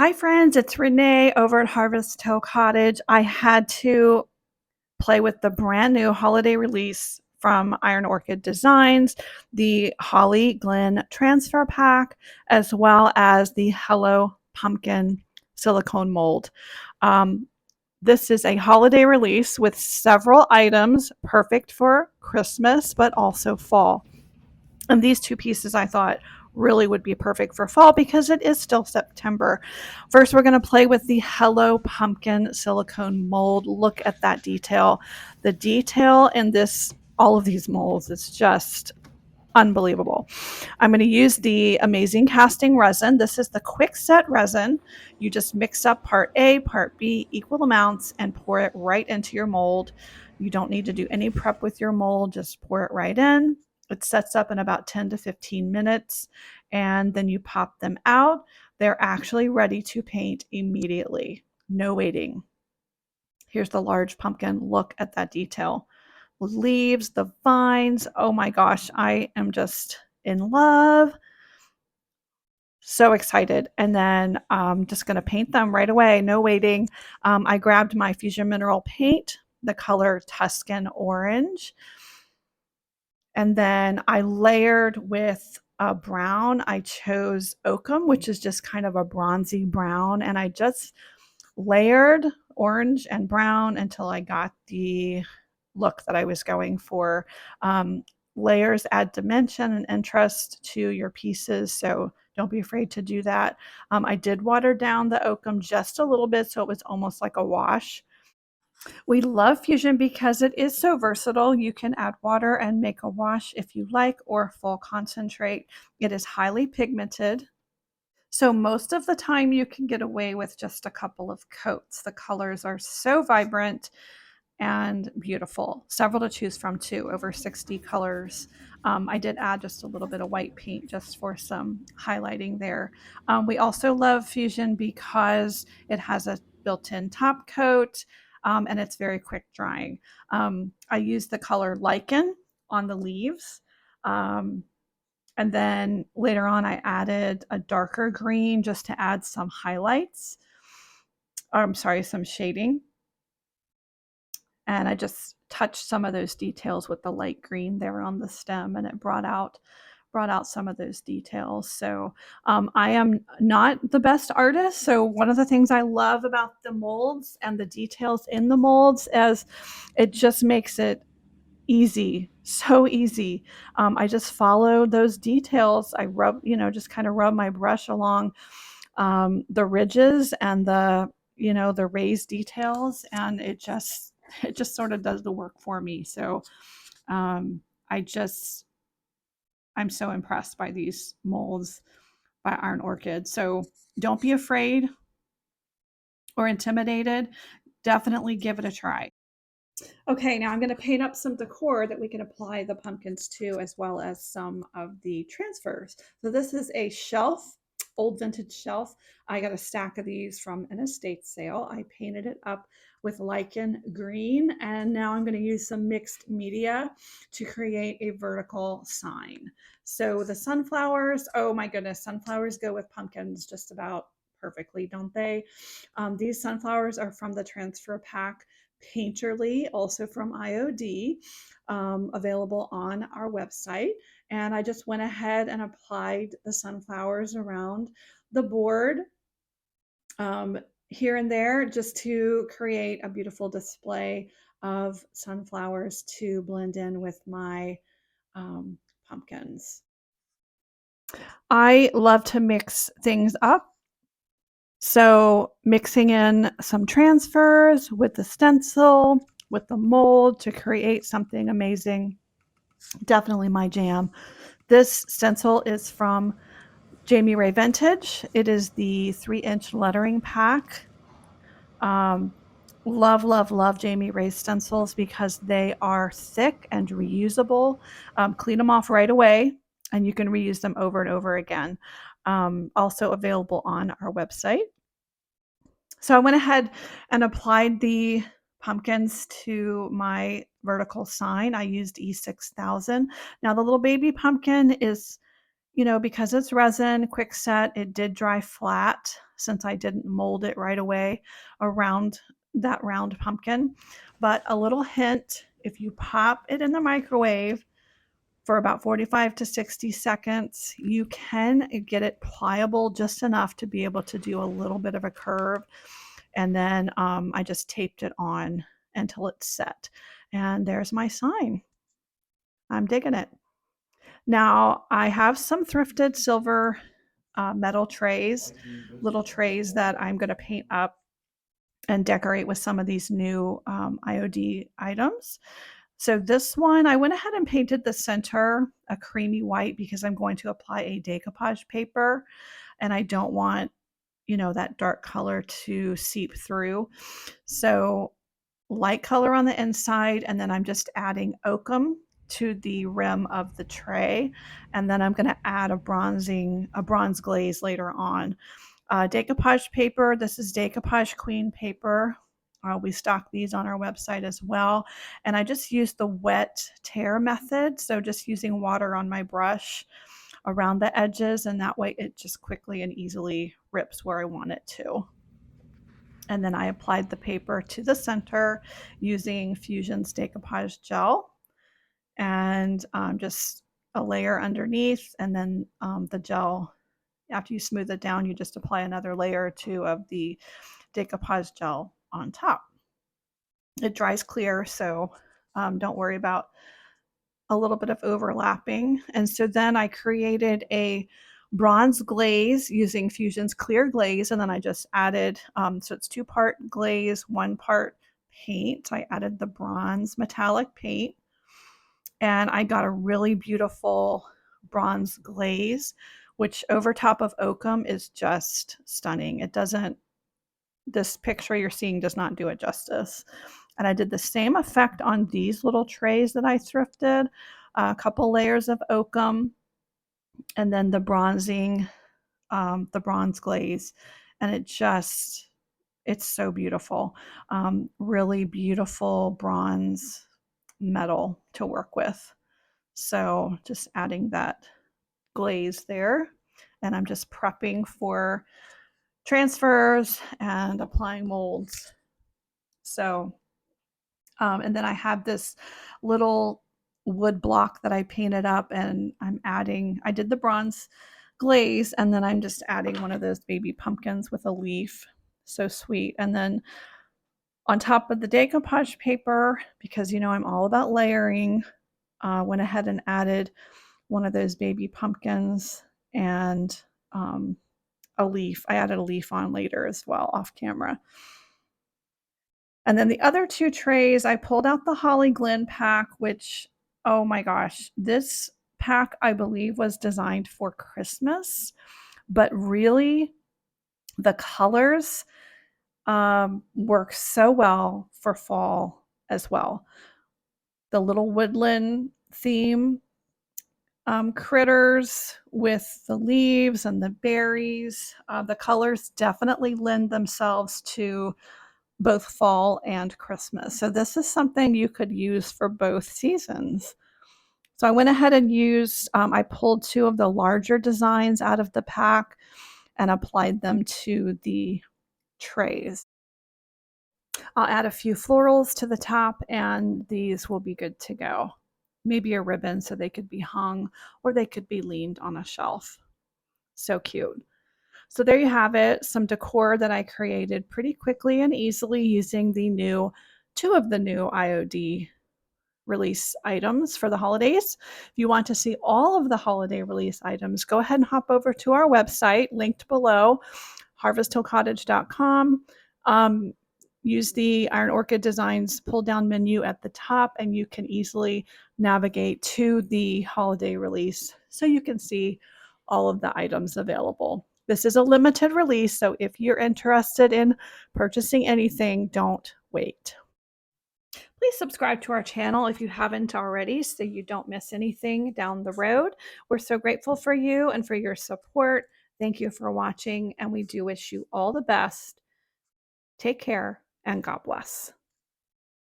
Hi friends, it's Renee over at Harvest Hill Cottage. I had to play with the brand new holiday release from Iron Orchid Designs, the Holly Glen transfer pack, as well as the Hello Pumpkin silicone mold. Um, this is a holiday release with several items perfect for Christmas, but also fall. And these two pieces I thought really would be perfect for fall because it is still September. First, we're going to play with the Hello Pumpkin silicone mold. Look at that detail. The detail in all of these molds is just unbelievable. I'm going to use the amazing casting resin. This is the quick set resin. You just mix up part A, part B, equal amounts, and pour it right into your mold. You don't need to do any prep with your mold, just pour it right in. It sets up in about 10 to 15 minutes, and then you pop them out. They're actually ready to paint immediately. No waiting. Here's the large pumpkin. Look at that detail. Leaves, the vines. Oh my gosh, I am just in love. So excited. And then I'm just going to paint them right away. No waiting. I grabbed my Fusion Mineral paint, the color Tuscan Orange. And then I layered with a brown. I chose Oakham, which is just kind of a bronzy brown. And I just layered orange and brown until I got the look that I was going for. Layers add dimension and interest to your pieces, so don't be afraid to do that. I did water down the Oakham just a little bit, so it was almost like a wash. We love Fusion because it is so versatile. You can add water and make a wash if you like, or full concentrate. It is highly pigmented. So most of the time you can get away with just a couple of coats. The colors are so vibrant and beautiful. Several to choose from too, over 60 colors. I did add just a little bit of white paint just for some highlighting there. We also love Fusion because it has a built-in top coat and it's very quick drying. I used the color Lichen on the leaves. And then later on, I added a darker green just to add some highlights. I'm sorry, some shading. And I just touched some of those details with the light green there on the stem, and it brought out some of those details. So I am not the best artist. So one of the things I love about the molds and the details in the molds is it just makes it easy, so easy. I just follow those details. I just kind of rub my brush along the ridges and the raised details, and it just sort of does the work for me. So um, I just I'm so impressed by these molds by Iron Orchid. So don't be afraid or intimidated. Definitely give it a try. Okay, now I'm going to paint up some decor that we can apply the pumpkins to, as well as some of the transfers. So this is a shelf, old vintage shelf. I got a stack of these from an estate sale. I painted it up with lichen green, and now I'm going to use some mixed media to create a vertical sign. So the sunflowers, oh my goodness, sunflowers go with pumpkins just about perfectly, don't they? These sunflowers are from the transfer pack Painterly, also from IOD, available on our website. And I just went ahead and applied the sunflowers around the board here and there just to create a beautiful display of sunflowers to blend in with my pumpkins. I love to mix things up. So mixing in some transfers with the stencil, with the mold to create something amazing. Definitely my jam. This stencil is from Jamie Ray Vintage. It is the 3-inch lettering pack. Love, love, love Jamie Ray stencils because they are thick and reusable. Clean them off right away, and you can reuse them over and over again. Also available on our website. So I went ahead and applied the pumpkins to my vertical sign. I used E6000. Now the little baby pumpkin is you know, because it's resin, quick set, it did dry flat since I didn't mold it right away around that round pumpkin. But a little hint, if you pop it in the microwave for about 45 to 60 seconds, you can get it pliable just enough to be able to do a little bit of a curve. And then I just taped it on until it's set. And there's my sign. I'm digging it. Now I have some thrifted silver metal trays, little trays that I'm going to paint up and decorate with some of these new IOD items. So this one, I went ahead and painted the center a creamy white because I'm going to apply a decoupage paper and I don't want, you know, that dark color to seep through. So light color on the inside, and then I'm just adding Oakham to the rim of the tray, and then I'm going to add a bronze glaze later on. Decoupage paper, this is Decoupage Queen paper. We stock these on our website as well, and I just use the wet tear method, so just using water on my brush around the edges, and that way it just quickly and easily rips where I want it to. And then I applied the paper to the center using Fusion's decoupage gel, and just a layer underneath, and then the gel, after you smooth it down, you just apply another layer or two of the decoupage gel on top. It dries clear, so don't worry about a little bit of overlapping. And so then I created a bronze glaze using Fusion's clear glaze, and then I just added, so it's 2-part glaze, 1-part paint. I added the bronze metallic paint, and I got a really beautiful bronze glaze, which over top of Oakham is just stunning. It doesn't, this picture you're seeing does not do it justice. And I did the same effect on these little trays that I thrifted, a couple layers of Oakham, and then the bronzing, the bronze glaze. And it just, it's so beautiful. Really beautiful bronze metal to work with. So just adding that glaze there. And I'm just prepping for transfers and applying molds. So and then I have this little wood block that I painted up, and I'm adding, I did the bronze glaze, and then I'm just adding one of those baby pumpkins with a leaf. So sweet. And then on top of the decoupage paper, because you know I'm all about layering, went ahead and added one of those baby pumpkins and a leaf. I added a leaf on later as well, off camera. And then the other 2 trays, I pulled out the Holly Glen pack, which, oh my gosh, this pack I believe was designed for Christmas, but really the colors work so well for fall as well. The little woodland theme, critters with the leaves and the berries, the colors definitely lend themselves to both fall and Christmas. So this is something you could use for both seasons. So I went ahead and used, I pulled 2 of the larger designs out of the pack and applied them to the trays. I'll add a few florals to the top, and these will be good to go. Maybe a ribbon so they could be hung, or they could be leaned on a shelf. So cute. So there you have it, some decor that I created pretty quickly and easily using the new, 2 of the new IOD release items for the holidays. If you want to see all of the holiday release items, go ahead and hop over to our website, linked below, harvesthillcottage.com. Use the Iron Orchid Designs pull-down menu at the top, and you can easily navigate to the holiday release so you can see all of the items available. This is a limited release, so if you're interested in purchasing anything, don't wait. Please subscribe to our channel if you haven't already so you don't miss anything down the road. We're so grateful for you and for your support. Thank you for watching, and we do wish you all the best. Take care, and God bless.